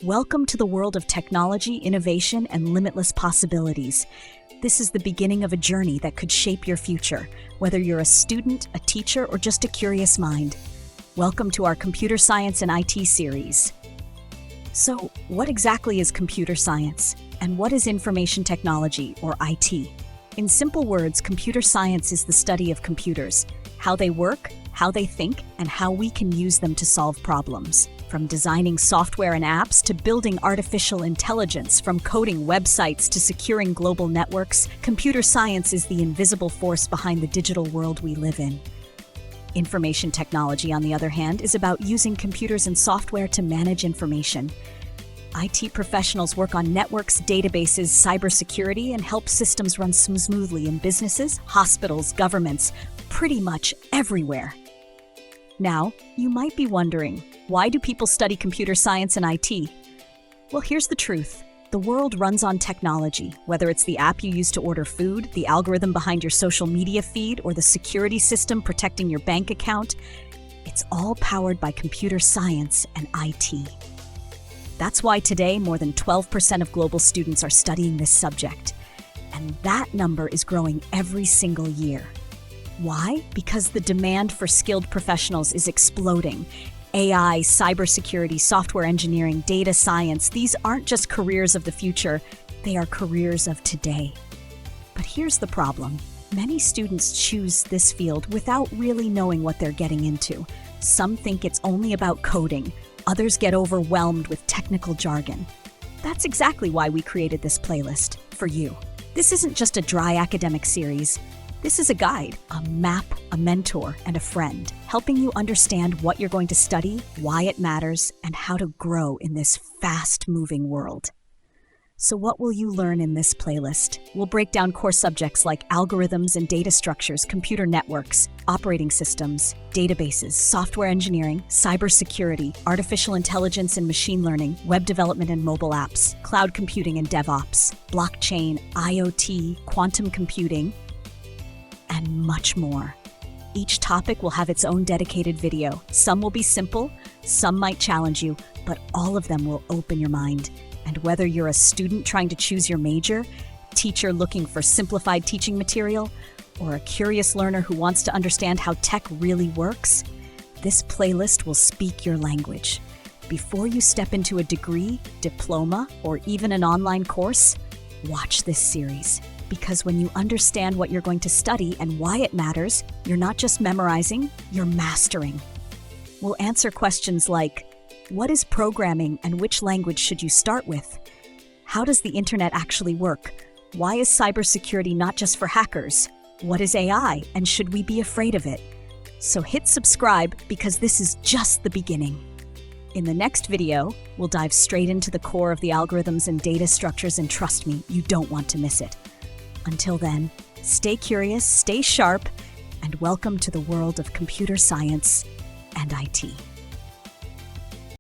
Welcome to the world of technology, innovation, and limitless possibilities. This is the beginning of a journey that could shape your future, whether you're a student, a teacher, or just a curious mind. Welcome to our Computer Science and IT series. So, what exactly is computer science? And what is information technology, or IT? In simple words, computer science is the study of computers, how they work, how they think, and how we can use them to solve problems. From designing software and apps to building artificial intelligence, from coding websites to securing global networks, computer science is the invisible force behind the digital world we live in. Information technology, on the other hand, is about using computers and software to manage information. IT professionals work on networks, databases, cybersecurity, and help systems run smoothly in businesses, hospitals, governments, pretty much everywhere. Now, you might be wondering, why do people study computer science and IT? Well, here's the truth. The world runs on technology, whether it's the app you use to order food, the algorithm behind your social media feed, or the security system protecting your bank account. It's all powered by computer science and IT. That's why today more than 12% of global students are studying this subject. And that number is growing every single year. Why? Because the demand for skilled professionals is exploding. AI, cybersecurity, software engineering, data science, these aren't just careers of the future, they are careers of today. But here's the problem. Many students choose this field without really knowing what they're getting into. Some think it's only about coding. Others get overwhelmed with technical jargon. That's exactly why we created this playlist, for you. This isn't just a dry academic series. This is a guide, a map, a mentor, and a friend, helping you understand what you're going to study, why it matters, and how to grow in this fast-moving world. So what will you learn in this playlist? We'll break down core subjects like algorithms and data structures, computer networks, operating systems, databases, software engineering, cybersecurity, artificial intelligence and machine learning, web development and mobile apps, cloud computing and DevOps, blockchain, IoT, quantum computing, and much more. Each topic will have its own dedicated video. Some will be simple, some might challenge you, but all of them will open your mind. And whether you're a student trying to choose your major, teacher looking for simplified teaching material, or a curious learner who wants to understand how tech really works, this playlist will speak your language. Before you step into a degree, diploma, or even an online course, watch this series. Because when you understand what you're going to study and why it matters, you're not just memorizing, you're mastering. We'll answer questions like, what is programming and which language should you start with? How does the internet actually work? Why is cybersecurity not just for hackers? What is AI and should we be afraid of it? So hit subscribe because this is just the beginning. In the next video, we'll dive straight into the core of the algorithms and data structures, and trust me, you don't want to miss it. Until then, stay curious, stay sharp, and welcome to the world of computer science and IT.